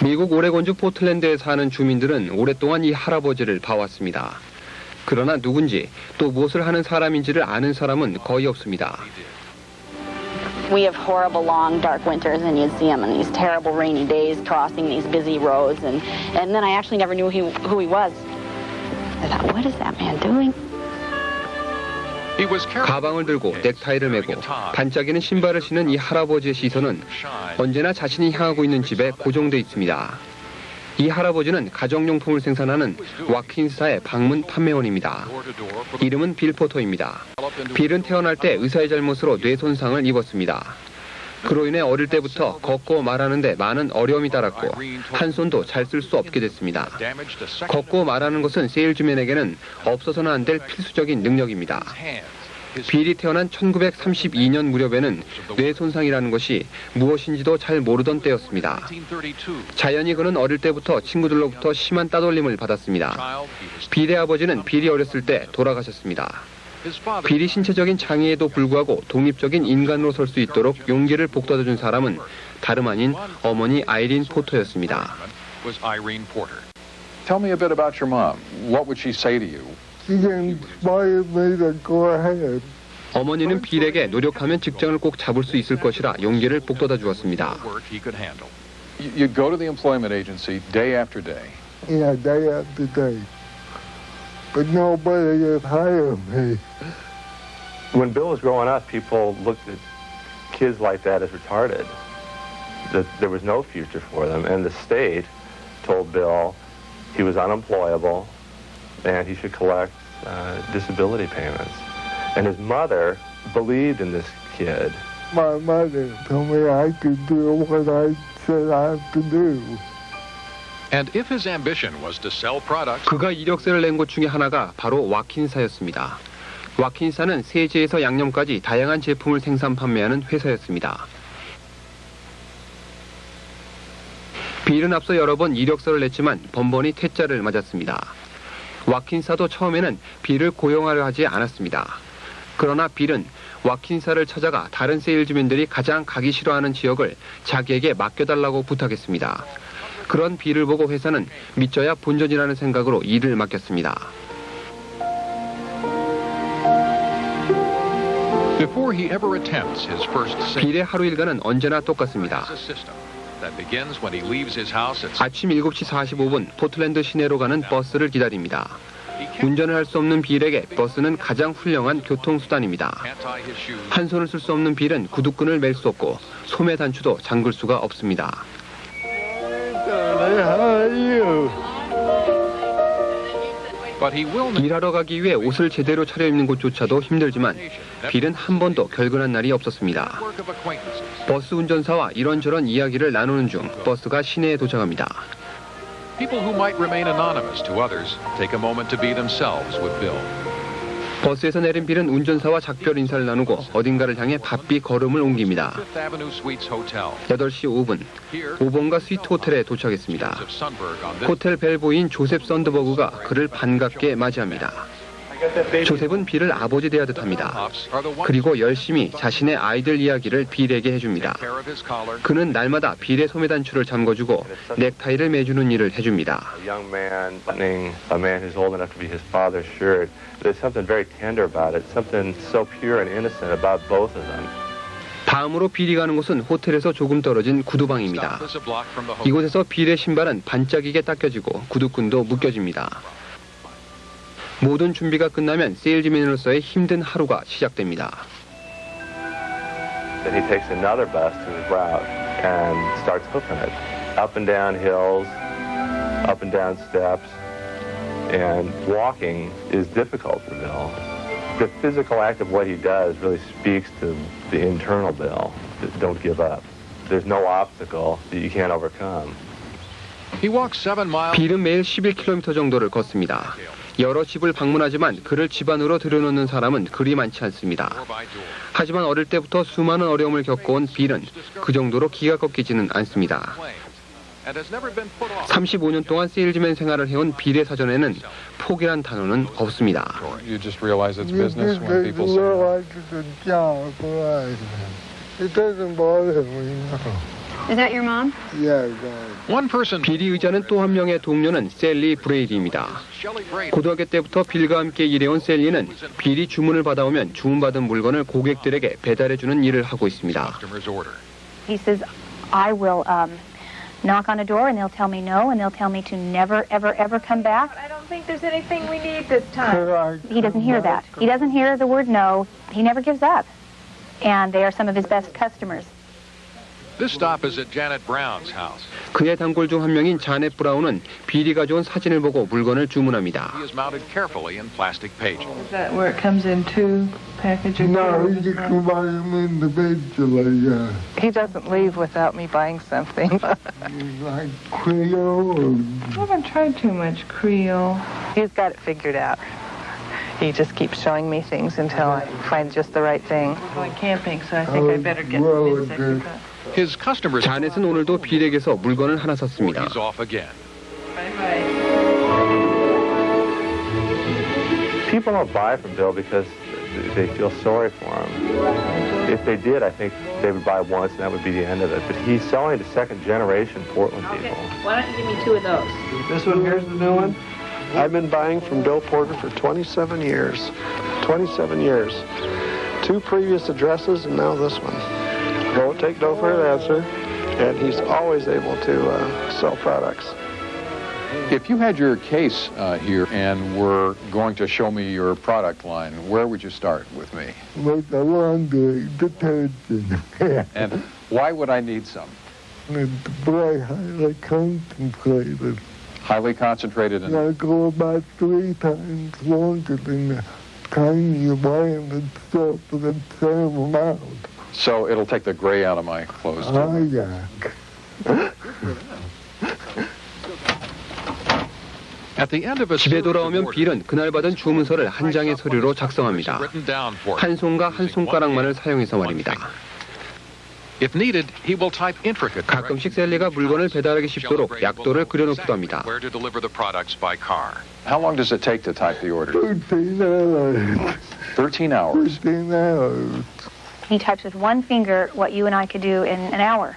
미국 오레곤주 포틀랜드에 사는 주민들은 오랫동안 이 할아버지를 봐왔습니다. 그러나 누군지 또 무엇을 하는 사람인지를 아는 사람은 거의 없습니다. We have horrible long dark winters and you'd see him on these terrible rainy days crossing these busy roads and then I actually never knew who he was. I thought, what is that man doing? 가방을 들고 넥타이를 메고 반짝이는 신발을 신은 이 할아버지의 시선은 언제나 자신이 향하고 있는 집에 고정돼 있습니다. 이 할아버지는 가정용품을 생산하는 와킨스사의 방문 판매원입니다. 이름은 빌 포터입니다. 빌은 태어날 때 의사의 잘못으로 뇌 손상을 입었습니다. 그로 인해 어릴 때부터 걷고 말하는 데 많은 어려움이 따랐고 한 손도 잘 쓸 수 없게 됐습니다. 걷고 말하는 것은 세일즈맨에게는 없어서는 안 될 필수적인 능력입니다. 빌이 태어난 1932년 무렵에는 뇌 손상이라는 것이 무엇인지도 잘 모르던 때였습니다. 자연히 그는 어릴 때부터 친구들로부터 심한 따돌림을 받았습니다. 빌의 아버지는 빌이 어렸을 때 돌아가셨습니다. 빌이 신체적인 장애에도 불구하고 독립적인 인간으로 설 수 있도록 용기를 북돋아준 사람은 다름 아닌 어머니 아이린 포터였습니다. Tell me a bit about your mom. What would she say to you? 어머니는 빌에게 노력하면 직장을 꼭 잡을 수 있을 것이라 용기를 북돋아 주었습니다. You'd go to the employment agency day after day. Yeah, day after day. But nobody would hire me. When Bill was growing up, people looked at kids like that as retarded. That there was no future for them, and the state told Bill he was unemployable and he should collect disability payments. And his mother believed in this kid. My mother told me I could do what I said I have to do. And if his ambition was to sell products, 그가 이력서를 낸 곳 중에 하나가 바로 와킨사였습니다. 와킨사는 세제에서 양념까지 다양한 제품을 생산 판매하는 회사였습니다. 빌은 앞서 여러 번 이력서를 냈지만 번번이 퇴짜를 맞았습니다. 와킨사도 처음에는 빌을 고용하려 하지 않았습니다. 그러나 빌은 와킨사를 찾아가 다른 세일즈맨들이 가장 가기 싫어하는 지역을 자기에게 맡겨달라고 부탁했습니다. 그런 빌을 보고 회사는 믿져야 본전이라는 생각으로 일을 맡겼습니다. before he ever attempts his first sale, 빌의 하루 일과는 언제나 똑같습니다. that begins when he leaves his house at 아침 7시 45분 포틀랜드 시내로 가는 버스를 기다립니다. 운전을 할 수 없는 빌에게 버스는 가장 훌륭한 교통수단입니다. 한 손을 쓸 수 없는 빌은 구두끈을 맬 수 없고 소매 단추도 잠글 수가 없습니다. 일하러 가기 위해 옷을 제대로 차려입는 곳조차도 힘들지만 빌은 한 번도 결근한 날이 없었습니다. 버스 운전사와 이런저런 이야기를 나누는 중 버스가 시내에 도착합니다. people who might remain anonymous to others take a moment to be themselves with Bill. 버스에서 내린 빌은 운전사와 작별 인사를 나누고 어딘가를 향해 바삐 걸음을 옮깁니다. 8시 5분, 5번가 스위트 호텔에 도착했습니다. 호텔 벨보이인 조셉 선드버그가 그를 반갑게 맞이합니다. 조셉은 빌을 아버지 대하듯 합니다. 그리고 열심히 자신의 아이들 이야기를 빌에게 해줍니다. 그는 날마다 빌의 소매단추를 잠궈주고 넥타이를 매주는 일을 해줍니다. 다음으로 빌이 가는 곳은 호텔에서 조금 떨어진 구두방입니다. 이곳에서 빌의 신발은 반짝이게 닦여지고 구두끈도 묶여집니다. 모든 준비가 끝나면 세일즈맨으로서의 힘든 하루가 시작됩니다. Then he takes another bus to his route and starts hoofing it up and down hills, up and down steps, and walking is difficult for Bill. The physical act of what he does really speaks to the internal Bill. Don't give up. There's no obstacle that you can't overcome. 빌은 매일 11km 정도를 걷습니다. 여러 집을 방문하지만 그를 집 안으로 들여놓는 사람은 그리 많지 않습니다. 하지만 어릴 때부터 수많은 어려움을 겪어온 빌은 그 정도로 기가 꺾이지는 않습니다. 35년 동안 세일즈맨 생활을 해온 빌의 사전에는 포기란 단어는 없습니다. You just realize it's business when people say It doesn't bother me, no. Is that your mom? Yeah, right. One person 빌이 의자는 또 한 명의 동료는 셀리 브레이디입니다. Shelley Brady. 고등학교 때부터 빌과 함께 일해온 셀리는 빌이 주문을 받아오면 주문받은 물건을 고객들에게 배달해주는 일을 하고 있습니다. Customer's order. He says, I will knock on a door and they'll tell me no and they'll tell me to never, ever, ever come back. I don't think there's anything we need this time. He doesn't hear that. He doesn't hear the word no. He never gives up. And they are some of his best customers. This stop is at Janet Brown's house. 그의 단골 중 한 명인 자넷 브라운은 빌이 가져온 사진을 보고 물건을 주문합니다. He is mounted carefully in plastic pages. Is that where it comes in two packages? No, you can buy them individually. He doesn't leave without me buying something. Like Creole. I haven't tried too much Creole. He's got it figured out. He just keeps showing me things until I find just the right thing. We're going camping, so I think I better get some insects. His customers. 자넷은 오늘도 빌에게서 물건을 하나 샀습니다. He's off again. Bye-bye. People don't buy from Bill because they feel sorry for him. If they did, I think they would buy once and that would be the end of it. But he's selling to second-generation Portland people. Why don't you give me 2 of those? This one here's the new one. I've been buying from Bill Porter for 27 years. 27 years. 2 previous addresses and now this one. Won't take no for an answer, and he's always able to sell products. If you had your case here and were going to show me your product line, where would you start with me? With the laundry detergent. And why would I need some? It's very highly concentrated. Highly concentrated in... I go about 3 times longer than the time you buy them itself for the same amount. So it'll take the gray out of my clothes, too. Oh, yeah. At the end of a 집에 series of 돌아오면 orders, 빌은 그날 받은 주문서를 한 장의 서류로 작성합니다. written down for him. 한 손과 한 손가락만을 사용해서 말입니다. If needed, he will type intricate 가끔씩 셀리가 물건을 배달하기 쉽도록 약도를 그려놓기도 합니다. where to deliver the products by car. How long does it take to type the orders? 13 hours. 13 hours. 13 hours. He types with one finger what you and I could do in an hour.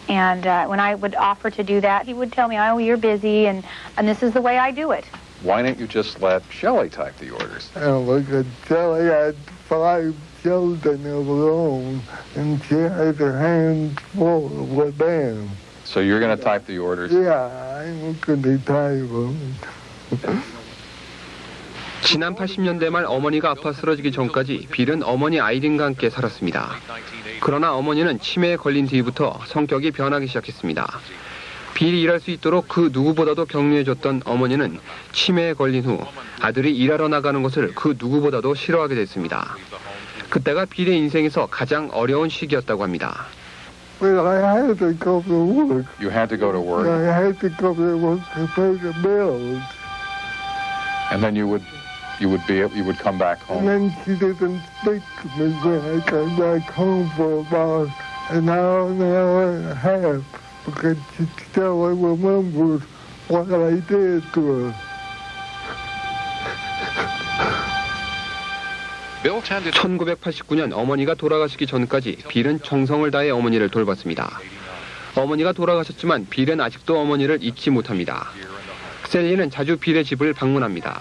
And when I would offer to do that, he would tell me, oh, you're busy, and this is the way I do it. Why don't you just let Shelley type the orders? And look at Shelly had 5 children of her own, and she had her hands full with them. So you're going to type the orders? Yeah, I'm going to type them. 지난 80년대 말 어머니가 아파 쓰러지기 전까지 빌은 어머니 아이린과 함께 살았습니다. 그러나 어머니는 치매에 걸린 뒤부터 성격이 변하기 시작했습니다. 빌이 일할 수 있도록 그 누구보다도 격려해줬던 어머니는 치매에 걸린 후 아들이 일하러 나가는 것을 그 누구보다도 싫어하게 됐습니다. 그때가 빌의 인생에서 가장 어려운 시기였다고 합니다. Well, I had to go to work. You had to go to work, I had to go to work to pay the bills. and then you would come back And home. then she didn't speak to me when I got back home for about an hour and a half because she still remembered what I did to her. Bill tended 1989년 어머니가 돌아가시기 전까지 빌은 정성을 다해 어머니를 돌봤습니다. 어머니가 돌아가셨지만 빌은 아직도 어머니를 잊지 못합니다. 셀리는 자주 빌의 집을 방문합니다.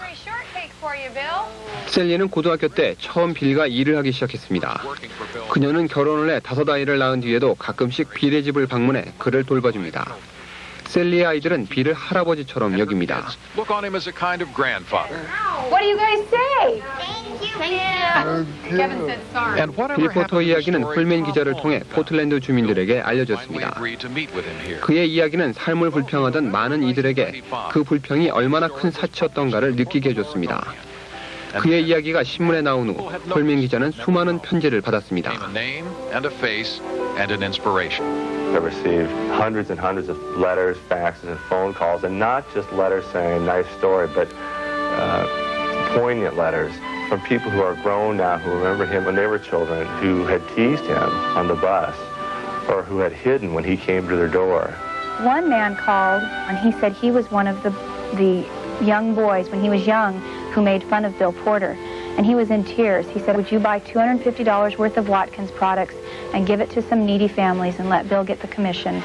셀리는 고등학교 때 처음 빌과 일을 하기 시작했습니다. 그녀는 결혼을 해 5아이를 낳은 뒤에도 가끔씩 빌의 집을 방문해 그를 돌봐줍니다. 셀리의 아이들은 빌을 할아버지처럼 여깁니다. look on him as a kind of grandfather. What do you guys say? Kevin said sorry. And whatever 빌 happened 포터 to the 이야기는 story 폴맨 Tom 기자를 Holmes 통해 found, 포틀랜드 주민들에게 finally 알려졌습니다. agreed to meet with him here. 그의 이야기는 삶을 불평하던 많은 이들에게 그 불평이 얼마나 큰 사치였던가를 느끼게 해줬습니다. 그의 이야기가 신문에 나온 후 폴맨 기자는 수많은 편지를 받았습니다. Became a name and a face and an inspiration. I received hundreds and hundreds of letters, faxes, and phone calls, and not just letters saying nice story, but poignant letters from people who are grown now, who remember him when they were children, who had teased him on the bus, or who had hidden when he came to their door. One man called and he said he was one of the young boys when he was young who made fun of Bill Porter. and he was in tears. He said, would you buy $250 worth of Watkins products and give it to some needy families and let Bill get the commission?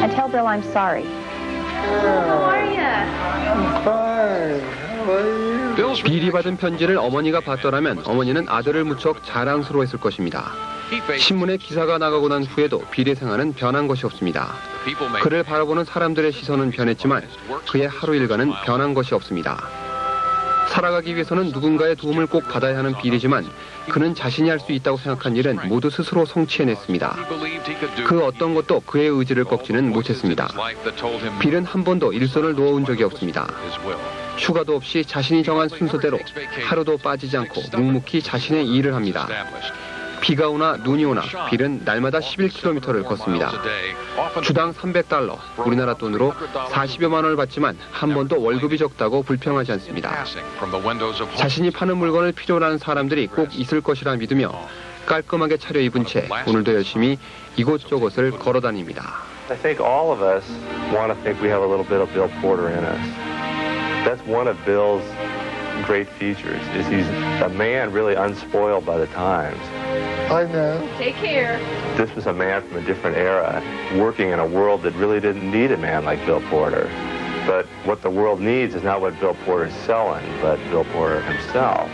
And tell Bill I'm sorry. How are you? I'm fine. How are you? Bill's 비리 받은 편지를 어머니가 봤더라면 어머니는 아들을 무척 자랑스러워했을 것입니다. 신문에 기사가 나가고 난 후에도 비리 생활은 변한 것이 없습니다. 그를 바라보는 사람들의 시선은 변했지만 그의 하루 일과는 변한 것이 없습니다. 살아가기 위해서는 누군가의 도움을 꼭 받아야 하는 비리지만 그는 자신이 할 수 있다고 생각한 일은 모두 스스로 성취해냈습니다. 그 어떤 것도 그의 의지를 꺾지는 못했습니다. 빌은 한 번도 일손을 놓아온 적이 없습니다. 휴가도 없이 자신이 정한 순서대로 하루도 빠지지 않고 묵묵히 자신의 일을 합니다. 비가 오나 눈이 오나 빌은 날마다 11km를 걷습니다. 주당 $300, 우리나라 돈으로 40여만 원을 받지만 한 번도 월급이 적다고 불평하지 않습니다. 자신이 파는 물건을 필요로 하는 사람들이 꼭 있을 것이라 믿으며 깔끔하게 차려입은 채 오늘도 열심히 이곳저곳을 걸어다닙니다. I think all of us want to think we have a little bit of Bill Porter in us. That's one of Bill's great features, is he's a man really unspoiled by the times. I know. Take care. This was a man from a different era, working in a world that really didn't need a man like Bill Porter. But what the world needs is not what Bill Porter's selling, but Bill Porter himself.